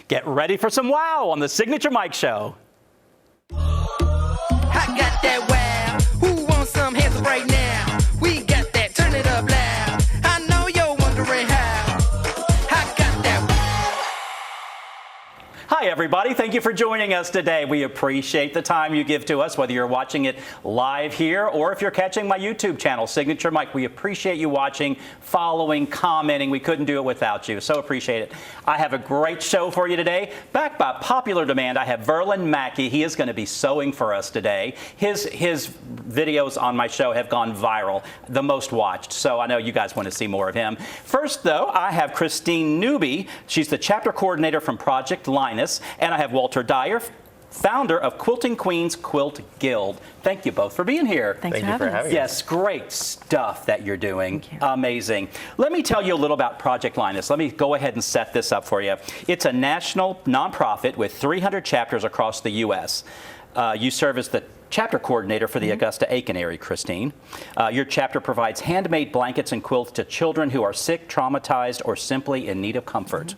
Get ready for some wow on the Signature Mike Show. I got that wow. Who wants some hands up right now? We got that. Turn it up loud. I know you're wondering how. I got that wow. Hi, everybody. Thank you for joining us today. We appreciate the time you give to us, whether you're watching it live here or if you're catching my YouTube channel, Signature Mike. We appreciate you watching, following, commenting. We couldn't do it without you. So appreciate it. I have a great show for you today. Backed by popular demand, I have Verlin Mackey. He is going to be sewing for us today. His videos on my show have gone viral, the most watched. So I know you guys want to see more of him. First, though, I have Christine Newby. She's the chapter coordinator from Project Linus. And I have Walter Dyer, founder of Quilting Queens Quilt Guild. Thank you both for being here. Thanks for having us. Yes, great stuff that you're doing. Amazing. Let me tell you a little about Project Linus. Let me go ahead and set this up for you. It's a national nonprofit with 300 chapters across the U.S. You serve as the chapter coordinator for the Augusta-Aiken area, Christine. Your chapter provides handmade blankets and quilts to children who are sick, traumatized, or simply in need of comfort.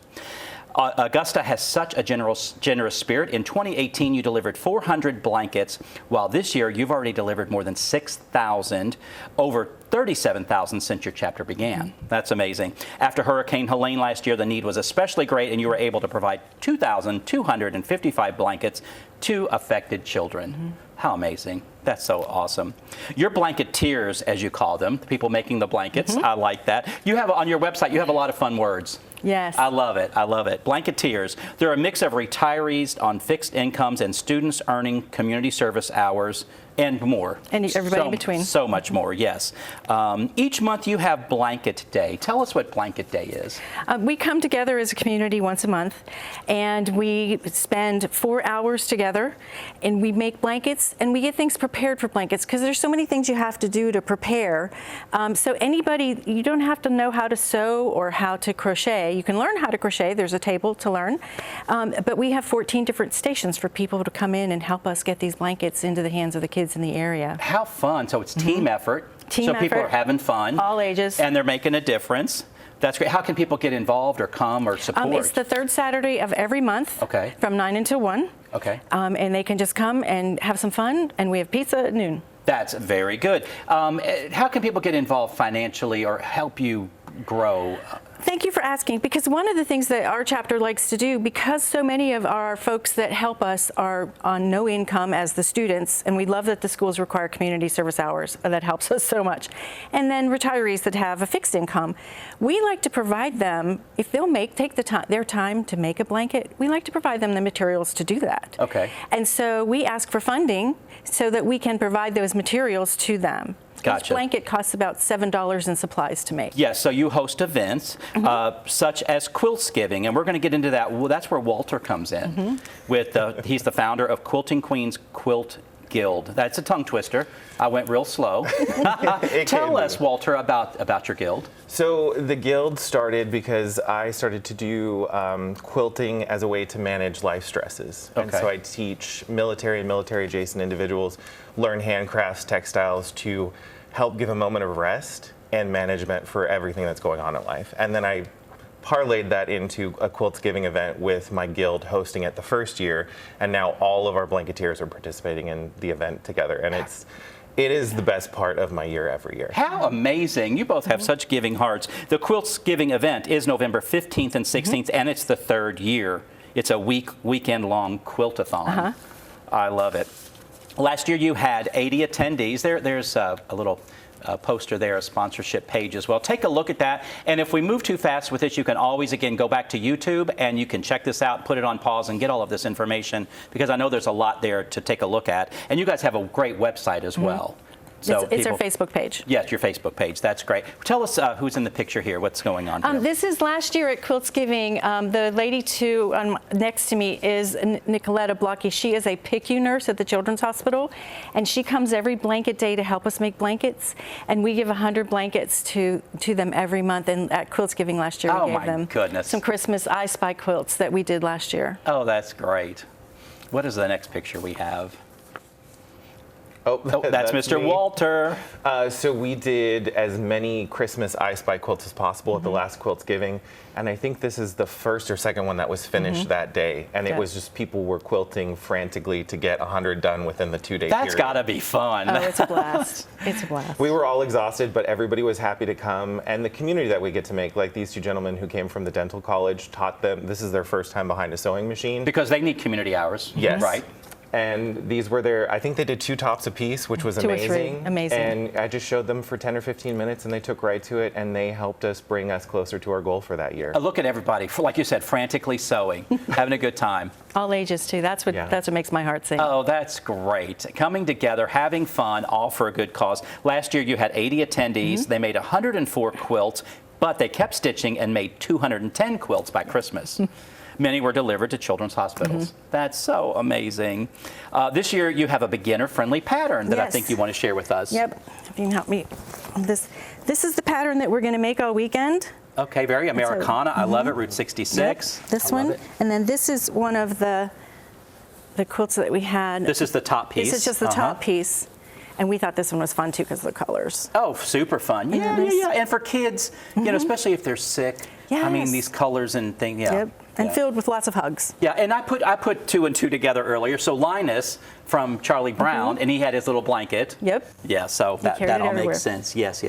Augusta has such a generous spirit. In 2018, you delivered 400 blankets, while this year you've already delivered more than 6,000, over 37,000 since your chapter began. That's amazing. After Hurricane Helene last year, the need was especially great, and you were able to provide 2,255 blankets to affected children. How amazing. That's so awesome. Your blanketeers, as you call them, the people making the blankets, I like that. You have on your website, you have a lot of fun words. Yes. I love it. I love it. Blanketeers. They're a mix of retirees on fixed incomes and students earning community service hours and more. And everybody in between. So much more, yes. Each month you have Blanket Day. Tell us what Blanket Day is. We come together as a community once a month, and we spend 4 hours together, and we make blankets, and we get things prepared for blankets, because there's so many things you have to do to prepare. So anybody, you don't have to know how to sew or how to crochet. You can learn how to crochet. There's a table to learn. But we have 14 different stations for people to come in and help us get these blankets into the hands of the kids in the area. How fun. So it's team effort. Team so people effort. are having fun. All ages. And they're making a difference. That's great. How can people get involved or come or support? It's the third Saturday of every month. Okay. From 9 until 1. Okay. And they can just come and have some fun, and we have pizza at noon. That's very good. How can people get involved financially or help you grow? Thank you for asking, because one of the things that our chapter likes to do, because so many of our folks that help us are on no income as the students, and we love that the schools require community service hours. That helps us so much. And then retirees that have a fixed income, we like to provide them, if they'll take their time to make a blanket, we like to provide them the materials to do that. Okay. And so we ask for funding so that we can provide those materials to them. Gotcha. Each blanket costs about $7 in supplies to make. Yes, so you host events such as Quiltsgiving, and we're going to get into that. Well, that's where Walter comes in. He's the founder of Quilting Queens Quilt Guild. That's a tongue twister. I went real slow. Tell us, Walter, about your guild. So the guild started because I started to do quilting as a way to manage life stresses. And so I teach military and military adjacent individuals learn handcrafts, textiles to help give a moment of rest and management for everything that's going on in life. And then I parlayed that into a Quiltsgiving event with my guild hosting it the first year, and now all of our blanketeers are participating in the event together, and it is the best part of my year every year. How amazing. You both have such giving hearts. The Quiltsgiving event is November 15th and 16th, and it's the third year. It's a weekend-long quiltathon. I love it. Last year you had 80 attendees. There's a little poster there, a sponsorship page as well. Take a look at that. And if we move too fast with this, you can always, again, go back to YouTube and you can check this out, put it on pause, and get all of this information, because I know there's a lot there to take a look at. And you guys have a great website as well. So it's our Facebook page. Yes, your Facebook page. That's great. Tell us who's in the picture here. What's going on here? This is last year at Quiltsgiving. The lady next to me is Nicoletta Blocky. She is a PICU nurse at the Children's Hospital, and she comes every blanket day to help us make blankets. And we give 100 blankets to them every month. And at Quiltsgiving last year, we gave them some Christmas I Spy quilts that we did last year. Oh, that's great. What is the next picture we have? Oh, that's Mr. me. Walter. So we did as many Christmas I Spy quilts as possible at the last Quilts Giving, and I think this is the first or second one that was finished that day, and it Good. was just people were quilting frantically to get 100 done within the 2-day period. That's got to be fun. Oh, it's a blast. It's a blast. We were all exhausted, but everybody was happy to come, and the community that we get to make, like these two gentlemen who came from the dental college, taught them, this is their first time behind a sewing machine. Because they need community hours. Yes. Right. And these were their, I think they did 2 tops apiece, which was 2 or 3. amazing. Amazing. And I just showed them for 10 or 15 minutes and they took right to it and they helped us bring us closer to our goal for that year. Look at everybody, like you said, frantically sewing, having a good time. All ages too. That's what makes my heart sing. Oh, that's great. Coming together, having fun, all for a good cause. Last year you had 80 attendees. They made 104 quilts, but they kept stitching and made 210 quilts by Christmas. Many were delivered to children's hospitals. That's so amazing. This year you have a beginner-friendly pattern that I Yes. think you want to share with us. Yep. If you can help me on this. This is the pattern that we're going to make all weekend. Okay, very Americana. I love it. Route 66. Yep. This I love one. it. And then this is one of the quilts that we had. This is the top piece. This is just the top piece. And we thought this one was fun too because of the colors. Oh, super fun. Yeah, then this- And for kids, you know, especially if they're sick. I mean, Yes. these colors and things. Yeah. Yep. And Yeah. filled with lots of hugs. Yeah, and I put 2 and 2 together earlier. So Linus from Charlie Brown, and he had his little blanket. Yep. Yeah, so that carried it all everywhere. makes sense. Yes.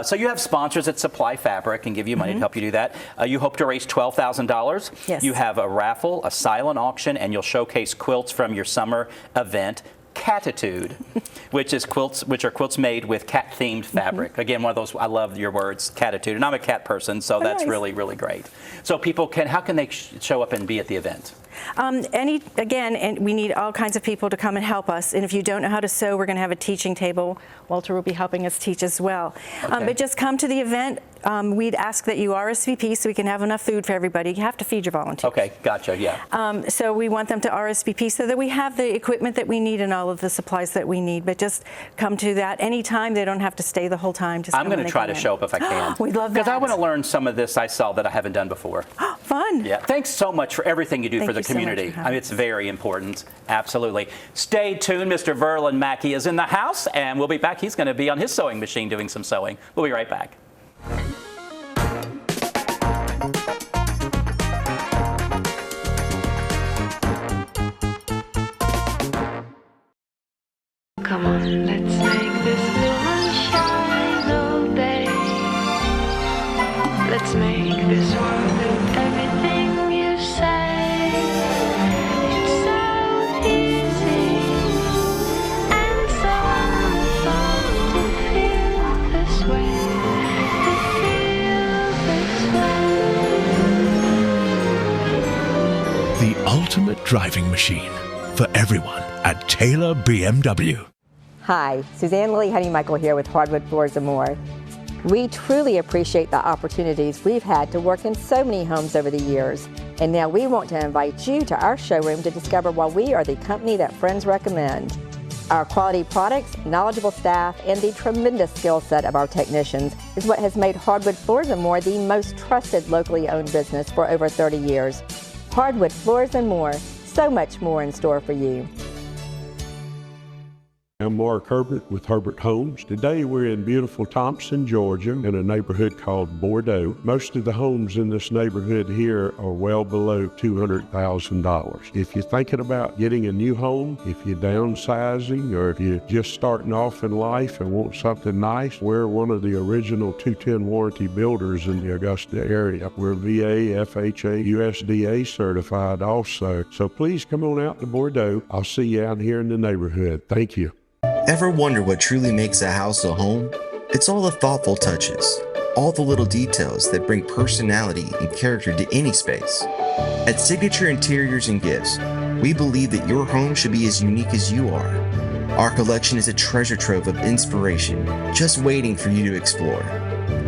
So you have sponsors that supply fabric and give you money to help you do that. You hope to raise $12,000. Yes. You have a raffle, a silent auction, and you'll showcase quilts from your summer event. Catitude, which are quilts made with cat-themed fabric. Again, one of those, I love your words, catitude. And I'm a cat person, so that's nice. really, really great. So people how can they show up and be at the event? And we need all kinds of people to come and help us. And if you don't know how to sew, we're going to have a teaching table. Walter will be helping us teach as well. Okay. But just come to the event. We'd ask that you RSVP so we can have enough food for everybody. You have to feed your volunteers. Okay, gotcha, yeah. So we want them to RSVP so that we have the equipment that we need and all of the supplies that we need. But just come to that anytime. They don't have to stay the whole time. Just I'm going to try to show up if I can. We'd love that. Because I want to learn some of this I saw that I haven't done before. Fun. Yeah, thanks so much for everything you do Thank for the you so much community. for having It's very important. Absolutely. Stay tuned. Mr. Verlin Mackey is in the house, and we'll be back. He's going to be on his sewing machine doing some sewing. We'll be right back. Come on, let's make this moon shine all day. Let's make this world do everything you say. It's so easy and so fun to feel this way. To feel this way. The ultimate driving machine for everyone at Taylor BMW. Hi, Suzanne Lilly Honeymichael here with Hardwood Floors and More. We truly appreciate the opportunities we've had to work in so many homes over the years. And now we want to invite you to our showroom to discover why we are the company that friends recommend. Our quality products, knowledgeable staff, and the tremendous skill set of our technicians is what has made Hardwood Floors and More the most trusted locally owned business for over 30 years. Hardwood Floors and More, so much more in store for you. I'm Mark Herbert with Herbert Homes. Today we're in beautiful Thompson, Georgia, in a neighborhood called Bordeaux. Most of the homes in this neighborhood here are well below $200,000. If you're thinking about getting a new home, if you're downsizing, or if you're just starting off in life and want something nice, we're one of the original 210 warranty builders in the Augusta area. We're VA, FHA, USDA certified also. So please come on out to Bordeaux. I'll see you out here in the neighborhood. Thank you. Ever wonder what truly makes a house a home? It's all the thoughtful touches, all the little details that bring personality and character to any space. At Signature Interiors and Gifts, we believe that your home should be as unique as you are. Our collection is a treasure trove of inspiration, just waiting for you to explore.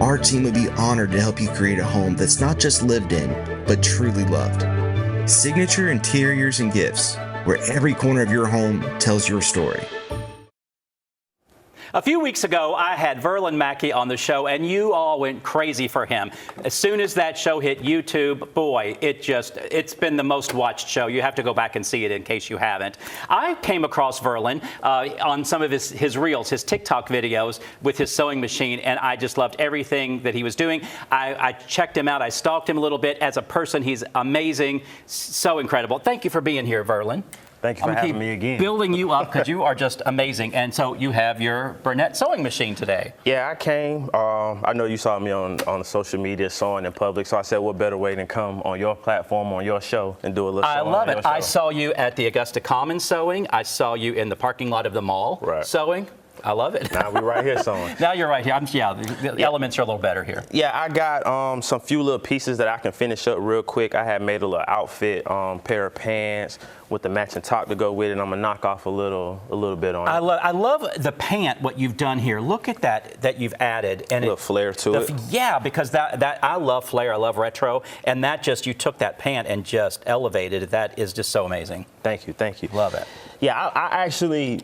Our team would be honored to help you create a home that's not just lived in, but truly loved. Signature Interiors and Gifts, where every corner of your home tells your story. A few weeks ago, I had Verlin Mackey on the show, and you all went crazy for him. As soon as that show hit YouTube, boy, it's been the most watched show. You have to go back and see it in case you haven't. I came across Verlin on some of his reels, his TikTok videos with his sewing machine, and I just loved everything that he was doing. I checked him out. I stalked him a little bit. As a person, he's amazing, so incredible. Thank you for being here, Verlin. Thank you for having me again. Building you up because you are just amazing. And so you have your Burnett sewing machine today. Yeah, I came. I know you saw me on the social media sewing in public, so I said, what better way than come on your platform, on your show, and do a little I sewing love on it. your I show. saw you at the Augusta Commons sewing. I saw you in the parking lot of the mall sewing. I love it. Now we're right here sewing. Now you're right here. The elements are a little better here. Yeah, I got some few little pieces that I can finish up real quick. I had made a little outfit, pair of pants with the matching top to go with it. I'm gonna knock off a little bit on it. I love the pant. What you've done here. Look at that you've added and a little flair to it. Yeah, because that I love flair. I love retro, and that just you took that pant and just elevated it. That is just so amazing. Thank you. Love it. Yeah, I actually,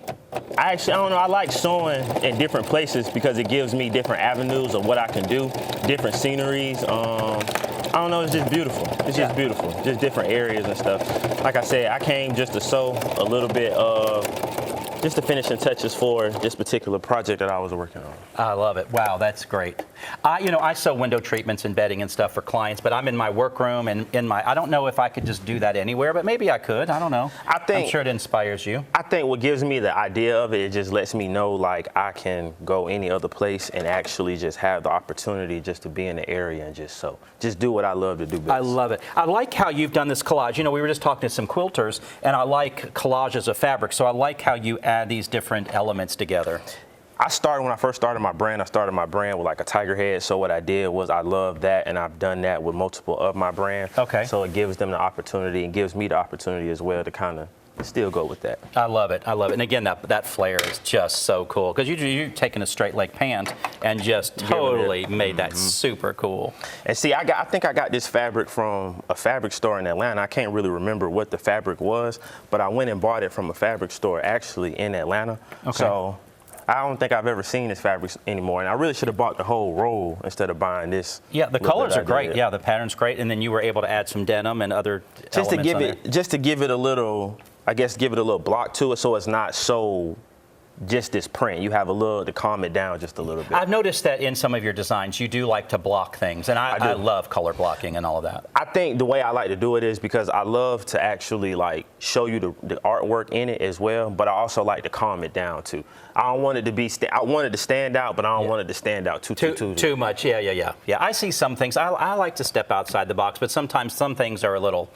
I don't know, I like sewing in different places because it gives me different avenues of what I can do, different sceneries. I don't know, it's just beautiful. It's just beautiful, just different areas and stuff. Like I said, I came just to sew a little bit of just the finishing touches for this particular project that I was working on. I love it. Wow, that's great. I sew window treatments and bedding and stuff for clients, but I'm in my workroom and I don't know if I could just do that anywhere, but maybe I could. I don't know. I'm sure it inspires you. I think what gives me the idea of it just lets me know like I can go any other place and actually just have the opportunity just to be in the area and just sew. Just do what I love to do best. I love it. I like how you've done this collage. You know, we were just talking to some quilters, and I like collages of fabric, so I like how you add these different elements together. When I first started my brand, with like a tiger head. So what I did was I love that, and I've done that with multiple of my brand. Okay. So it gives them the opportunity and gives me the opportunity as well to kind of still go with that. I love it. And again, that flare is just so cool because you're taking a straight leg pant and just totally made that super cool. And see, I think I got this fabric from a fabric store in Atlanta. I can't really remember what the fabric was, but I went and bought it from a fabric store actually in Atlanta. Okay. So I don't think I've ever seen this fabric anymore, and I really should have bought the whole roll instead of buying this. Yeah, the colors are great. Yeah, the pattern's great, and then you were able to add some denim and other just to give it a little, I guess, give it a little block to it, so it's not so just this print. You have a little to calm it down just a little bit. I've noticed that in some of your designs, you do like to block things, and I love color blocking and all of that. I think the way I like to do it is because I love to actually like show you the artwork in it as well, but I also like to calm it down too. I don't want it to be, I want it to stand out, but I don't want it to stand out too much. Yeah. I see some things. I like to step outside the box, but sometimes some things are a little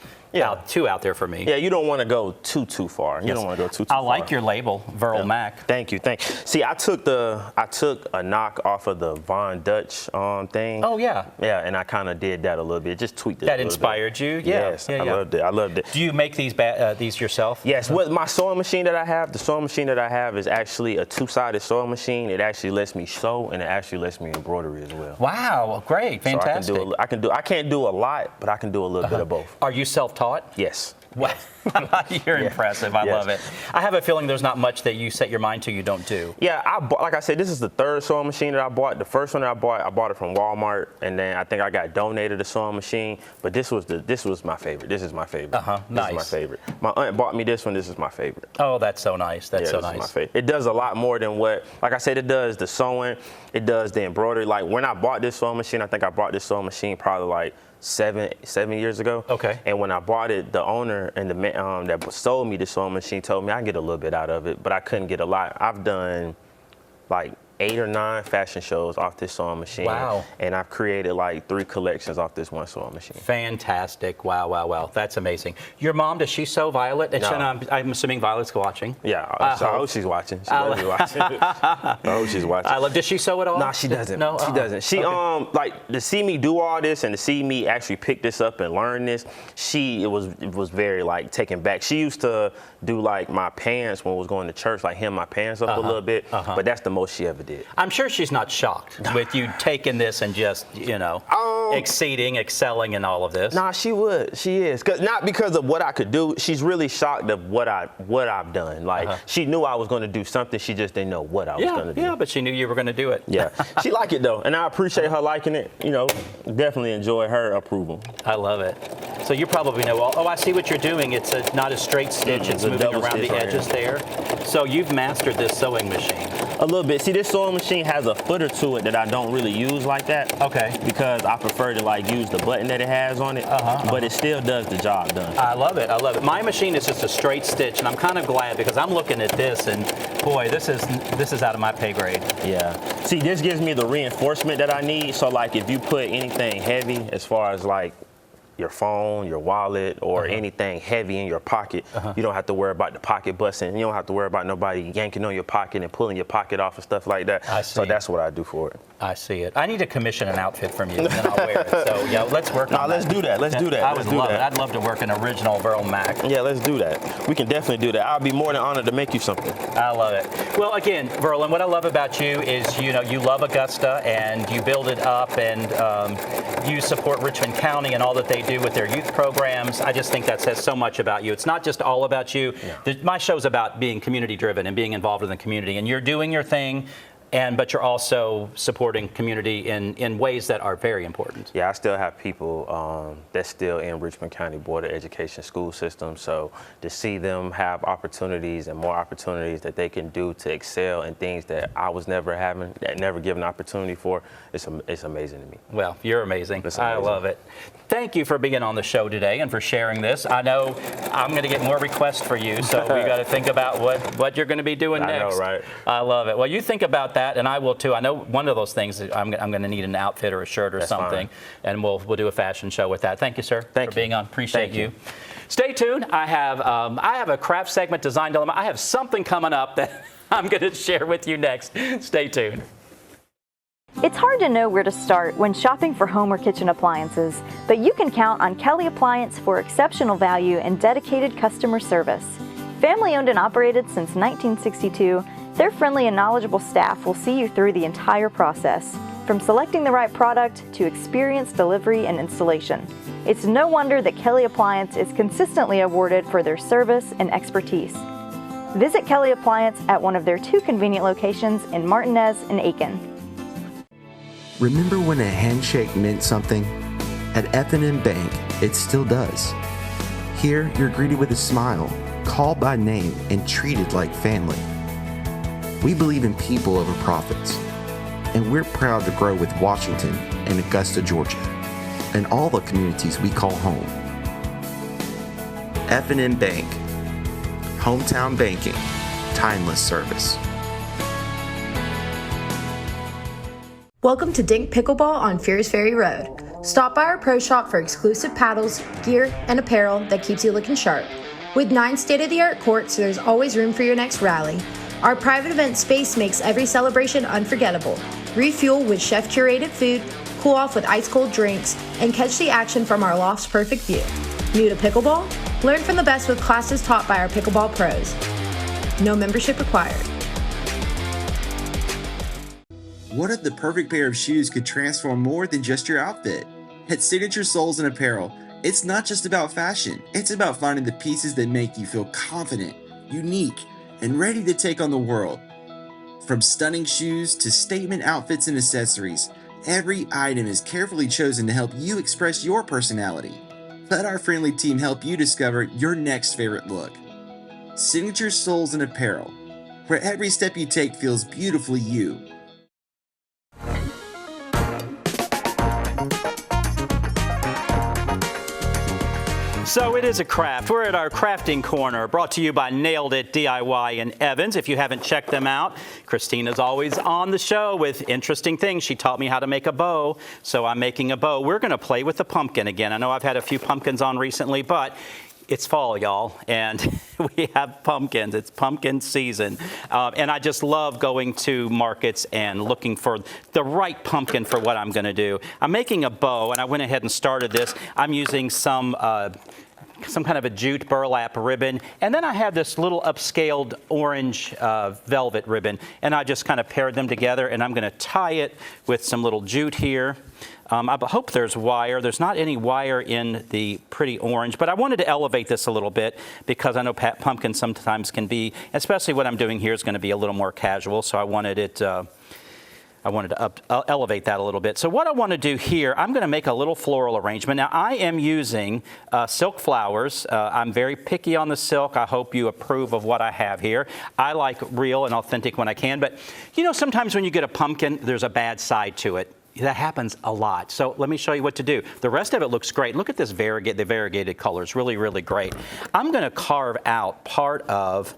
too out there for me. Yeah, you don't want to go too far. You don't want to go too far. I like your label, Verl Mac. Thank you. See, I took a knock off of the Von Dutch thing. Oh yeah. Yeah, and I kind of did that a little bit, just tweaked it. That inspired you? Yeah. Yes, I loved it. Do you make these yourself? Yes. With my sewing machine that I have, the sewing machine that I have is actually a two-sided sewing machine. It actually lets me sew and it actually lets me embroidery as well. Wow, great, fantastic. So I can't do a lot, but I can do a little bit of both. Are you self-taught? Yes. Wow. You're impressive. I love it. I have a feeling there's not much that you set your mind to you don't do. Yeah, like I said, this is the third sewing machine that I bought. The first one that I bought it from Walmart, and then I think I got donated a sewing machine. But this was my favorite. This is my favorite. Nice. This is my favorite. My aunt bought me this one. This is my favorite. Oh, that's so nice. That's so nice. This is my favorite. It does a lot more than what, like I said, it does the sewing, it does the embroidery. Like when I bought this sewing machine, I think I bought this sewing machine probably like 7 years ago. Okay. And when I bought it, the owner and the man that sold me the sewing machine told me I get a little bit out of it, but I couldn't get a lot. I've done like 8 or 9 fashion shows off this sewing machine. Wow. And I've created like 3 collections off this one sewing machine. Fantastic. Wow. That's amazing. Your mom, does she sew, Violet? No. I'm assuming Violet's watching. Yeah, I hope she's watching. She better be watching. I hope she's watching. Does she sew at all? No, she doesn't. No, she doesn't. She like to see me do all this and to see me actually pick this up and learn this. It was very like taken back. She used to do like my pants when I was going to church, like hem my pants up a little bit. But that's the most she ever did. I'm sure she's not shocked with you taking this and just, exceeding, excelling in all of this. Nah, she would. She is. Not because of what I could do. She's really shocked of what I've done. Like, she knew I was going to do something. She just didn't know what I was going to do. Yeah, but she knew you were going to do it. Yeah. She liked it, though. And I appreciate her liking it. Definitely enjoy her approval. I love it. So you probably know, I see what you're doing. It's not a straight stitch. It's moving around the edges there. So you've mastered this sewing machine. A little bit. See, this sewing machine has a footer to it that I don't really use like that. Okay. Because I prefer to use the button that it has on it. But it still does the job done. I love it. I love it. My machine is just a straight stitch, and I'm kind of glad because I'm looking at this, and boy, this is out of my pay grade. Yeah. See, this gives me the reinforcement that I need. So if you put anything heavy, as far as your phone, your wallet, or anything heavy in your pocket, you don't have to worry about the pocket busting. You don't have to worry about nobody yanking on your pocket and pulling your pocket off and stuff like that. I see. So that's what I do for it. I see it. I need to commission an outfit from you, and then I'll wear it. So yeah, let's work on that. Let's do that. Let's do that. I would love it. I'd love to work an original Verl Mac. Yeah, let's do that. We can definitely do that. I'll be more than honored to make you something. I love it. Well, again, Verlin, what I love about you is, you love Augusta and you build it up, and you support Richmond County and all that they do with their youth programs. I just think that says so much about you. It's not just all about you. No. My show's about being community driven and being involved in the community, and you're doing your thing. But you're also supporting community in ways that are very important. Yeah, I still have people that's still in Richmond County Board of Education school system. So to see them have opportunities and more opportunities that they can do to excel in things that I was never given opportunity for, it's amazing to me. Well, you're amazing. I love it. Thank you for being on the show today and for sharing this. I know I'm going to get more requests for you, so we got to think about what you're going to be doing next. I know, right? I love it. Well, you think about that, and I will too. I know one of those things, I'm going to need an outfit or a shirt or something, and we'll do a fashion show with that. Thank you, sir, for being on. Appreciate you. Stay tuned. I have a craft segment, Design Dilemma. I have something coming up that I'm going to share with you next. Stay tuned. It's hard to know where to start when shopping for home or kitchen appliances, but you can count on Kelly Appliance for exceptional value and dedicated customer service. Family owned and operated since 1962, their friendly and knowledgeable staff will see you through the entire process, from selecting the right product to experienced delivery and installation. It's no wonder that Kelly Appliance is consistently awarded for their service and expertise. Visit Kelly Appliance at one of their 2 convenient locations in Martinez and Aiken. Remember when a handshake meant something? At F&M Bank, it still does. Here, you're greeted with a smile, called by name, and treated like family. We believe in people over profits, and we're proud to grow with Washington and Augusta, Georgia, and all the communities we call home. F&M Bank, hometown banking, timeless service. Welcome to Dink Pickleball on Fears Ferry Road. Stop by our pro shop for exclusive paddles, gear, and apparel that keeps you looking sharp. With 9 state-of-the-art courts, there's always room for your next rally. Our private event space makes every celebration unforgettable. Refuel with chef-curated food, cool off with ice-cold drinks, and catch the action from our loft's perfect view. New to pickleball? Learn from the best with classes taught by our pickleball pros. No membership required. What if the perfect pair of shoes could transform more than just your outfit? At Signature Soles and Apparel, it's not just about fashion. It's about finding the pieces that make you feel confident, unique, and ready to take on the world. From stunning shoes to statement outfits and accessories, every item is carefully chosen to help you express your personality. Let our friendly team help you discover your next favorite look. Signature Soles and Apparel, where every step you take feels beautifully you. So it is a craft. We're at our crafting corner, brought to you by Nailed It DIY in Evans. If you haven't checked them out, Christina's always on the show with interesting things. She taught me how to make a bow, so I'm making a bow. We're going to play with the pumpkin again. I know I've had a few pumpkins on recently, but it's fall, y'all, and we have pumpkins. It's pumpkin season. And I just love going to markets and looking for the right pumpkin for what I'm going to do. I'm making a bow, and I went ahead and started this. I'm using some some kind of a jute burlap ribbon. And then I have this little upscaled orange velvet ribbon. And I just kind of paired them together, and I'm going to tie it with some little jute here. I hope there's wire. There's not any wire in the pretty orange, but I wanted to elevate this a little bit because I know pumpkin sometimes can be, especially what I'm doing here is going to be a little more casual, so I wanted it. I wanted to elevate that a little bit. So what I want to do here, I'm going to make a little floral arrangement. Now I am using silk flowers. I'm very picky on the silk. I hope you approve of what I have here. I like real and authentic when I can, but you know, sometimes when you get a pumpkin, there's a bad side to it. That happens a lot. So let me show you what to do. The rest of it looks great. Look at this the variegated colors, really, really great. I'm going to carve out part of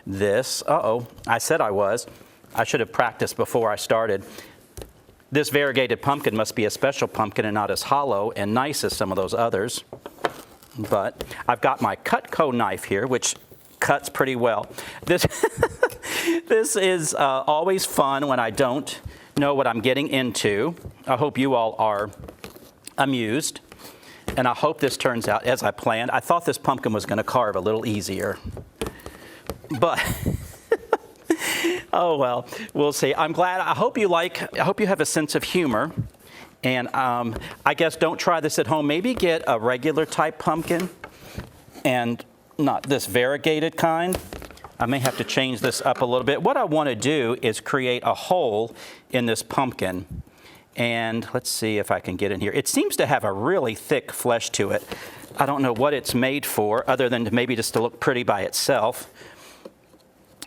this. Uh-oh, I said I was. I should have practiced before I started. This variegated pumpkin must be a special pumpkin and not as hollow and nice as some of those others. But I've got my Cutco knife here, which cuts pretty well. This, this is always fun when I don't know what I'm getting into. I hope you all are amused, and I hope this turns out as I planned. I thought this pumpkin was going to carve a little easier, but oh well, we'll see. I'm glad. I hope you have a sense of humor, and I guess don't try this at home. Maybe get a regular type pumpkin and not this variegated kind. I may have to change this up a little bit. What I want to do is create a hole in this pumpkin. And let's see if I can get in here. It seems to have a really thick flesh to it. I don't know what it's made for, other than maybe just to look pretty by itself.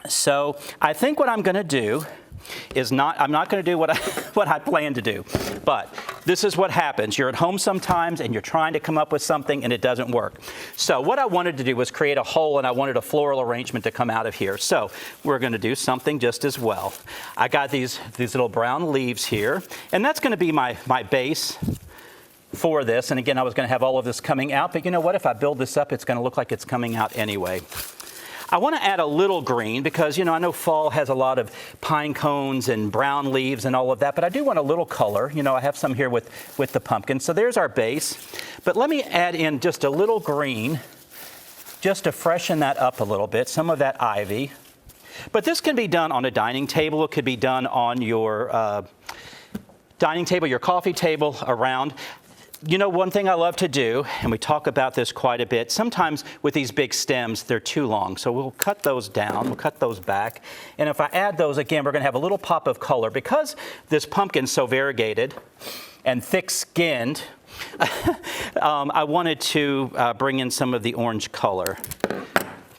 So I think what I'm going to do is I'm not going to do what I plan to do. But this is what happens. You're at home sometimes and you're trying to come up with something and it doesn't work. So what I wanted to do was create a hole, and I wanted a floral arrangement to come out of here. So we're going to do something just as well. I got these little brown leaves here, and that's going to be my base for this. And again, I was going to have all of this coming out, but you know what? If I build this up, it's going to look like it's coming out anyway. I want to add a little green because, you know, I know fall has a lot of pine cones and brown leaves and all of that, but I do want a little color. You know, I have some here with the pumpkin. So there's our base. But let me add in just a little green just to freshen that up a little bit, some of that ivy. But this can be done on a dining table. It could be done on your dining table, your coffee table, around. You know, one thing I love to do, and we talk about this quite a bit, sometimes with these big stems, they're too long. So we'll cut those down, we'll cut those back. And if I add those, again, we're going to have a little pop of color. Because this pumpkin's so variegated and thick-skinned, I wanted to bring in some of the orange color,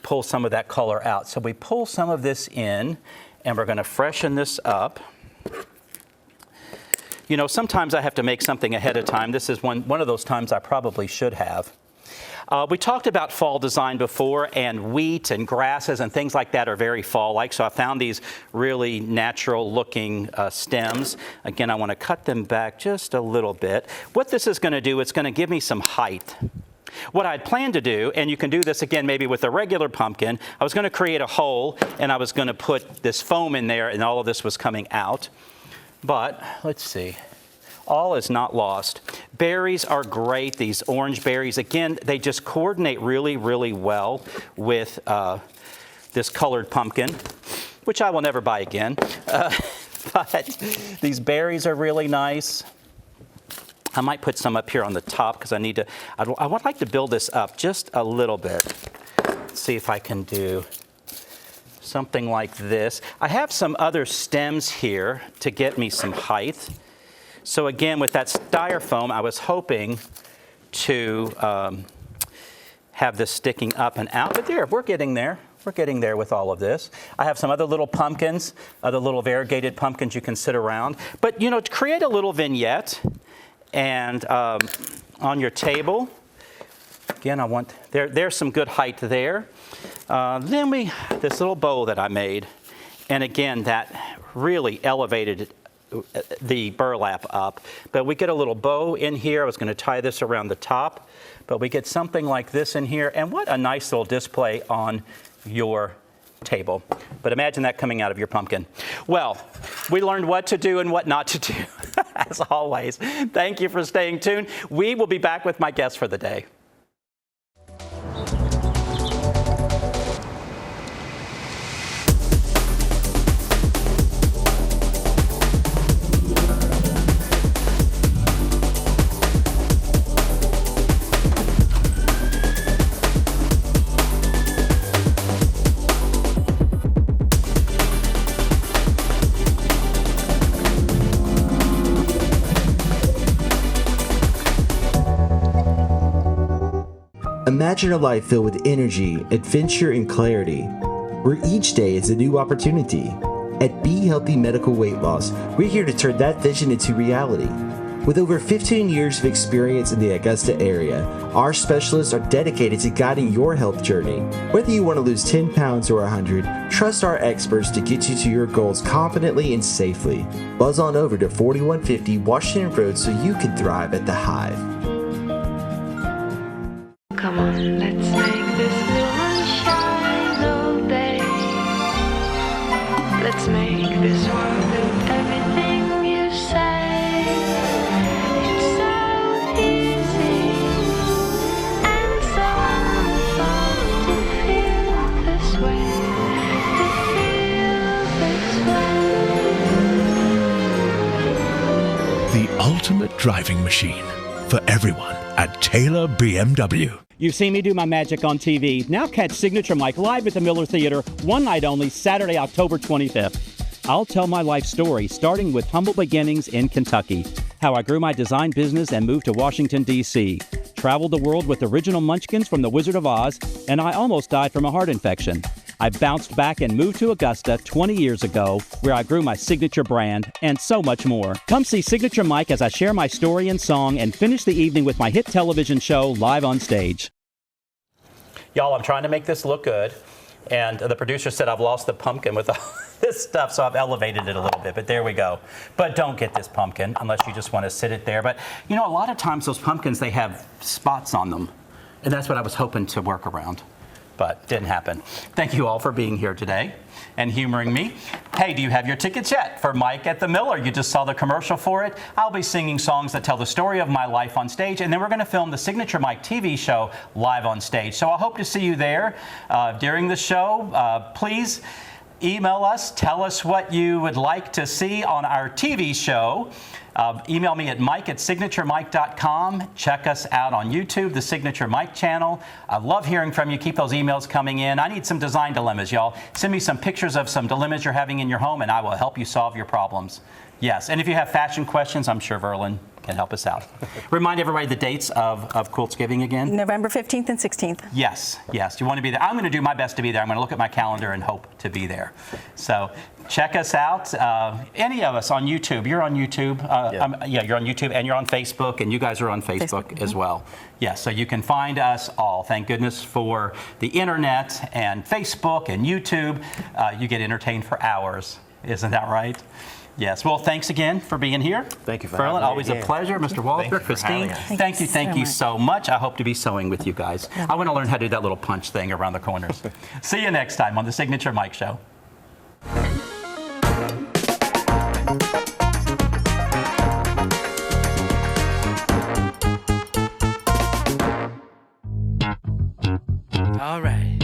pull some of that color out. So we pull some of this in, and we're going to freshen this up. You know, sometimes I have to make something ahead of time. This is one of those times I probably should have. We talked about fall design before, and wheat and grasses and things like that are very fall-like. So I found these really natural-looking stems. Again, I want to cut them back just a little bit. What this is going to do, it's going to give me some height. What I'd planned to do, and you can do this again maybe with a regular pumpkin, I was going to create a hole, and I was going to put this foam in there, and all of this was coming out. But let's see, all is not lost. Berries are great, these orange berries. Again, they just coordinate really, really well with this colored pumpkin, which I will never buy again. But these berries are really nice. I might put some up here on the top because I would like to build this up just a little bit. Let's see if I can do something like this. I have some other stems here to get me some height. So again, with that styrofoam, I was hoping to have this sticking up and out. But there, we're getting there. We're getting there with all of this. I have some other little pumpkins, other little variegated pumpkins you can sit around. But, you know, to create a little vignette and on your table, again, there's some good height there. Then this little bow that I made, and again, that really elevated the burlap up. But we get a little bow in here. I was going to tie this around the top, but we get something like this in here, and what a nice little display on your table. But imagine that coming out of your pumpkin. Well, we learned what to do and what not to do, as always. Thank you for staying tuned. We will be back with my guest for the day. Imagine a life filled with energy, adventure, and clarity, where each day is a new opportunity. At Be Healthy Medical Weight Loss, we're here to turn that vision into reality. With over 15 years of experience in the Augusta area, our specialists are dedicated to guiding your health journey. Whether you want to lose 10 pounds or 100, trust our experts to get you to your goals confidently and safely. Buzz on over to 4150 Washington Road so you can thrive at the Hive. Come on, let's make this new sunshine all day. Let's make this world with everything you say. It's so easy and so fun to feel this way. To feel this way. The ultimate driving machine for everyone at Taylor BMW. You've seen me do my magic on TV. Now catch Signature Mike live at the Miller Theater, one night only, Saturday, October 25th. I'll tell my life story, starting with humble beginnings in Kentucky, how I grew my design business and moved to Washington, D.C., traveled the world with original munchkins from The Wizard of Oz, and I almost died from a heart infection. I bounced back and moved to Augusta 20 years ago, where I grew my signature brand, and so much more. Come see Signature Mike as I share my story and song and finish the evening with my hit television show live on stage. Y'all, I'm trying to make this look good, and the producer said I've lost the pumpkin with all this stuff, so I've elevated it a little bit, but there we go. But don't get this pumpkin unless you just want to sit it there. But, you know, a lot of times those pumpkins, they have spots on them, and that's what I was hoping to work around. But didn't happen. Thank you all for being here today and humoring me. Hey, do you have your tickets yet for Mike at the Miller? You just saw the commercial for it. I'll be singing songs that tell the story of my life on stage, and then we're going to film the Signature Mike TV show live on stage. So I hope to see you there during the show. Please email us. Tell us what you would like to see on our TV show. Email me at mike@signaturemike.com. Check us out on YouTube, the Signature Mike channel. I love hearing from you. Keep those emails coming in. I need some design dilemmas, y'all. Send me some pictures of some dilemmas you're having in your home, and I will help you solve your problems. Yes, and if you have fashion questions, I'm sure Verlin can help us out. Remind everybody the dates of Quiltsgiving again. November 15th and 16th. Yes, yes. You want to be there. I'm going to do my best to be there. I'm going to look at my calendar and hope to be there. So check us out. Any of us on YouTube. You're on YouTube. Yeah, you're on YouTube, and you're on Facebook, and you guys are on Facebook as well. Yeah, so you can find us all. Thank goodness for the internet and Facebook and YouTube. You get entertained for hours. Isn't that right? Yes. Well, thanks again for being here. Thank you for having me. Always again. A pleasure. Mr. Walter, Christine. Thank you so much. I hope to be sewing with you guys. I want to learn how to do that little punch thing around the corners. See you next time on the Signature Mike Show. All right.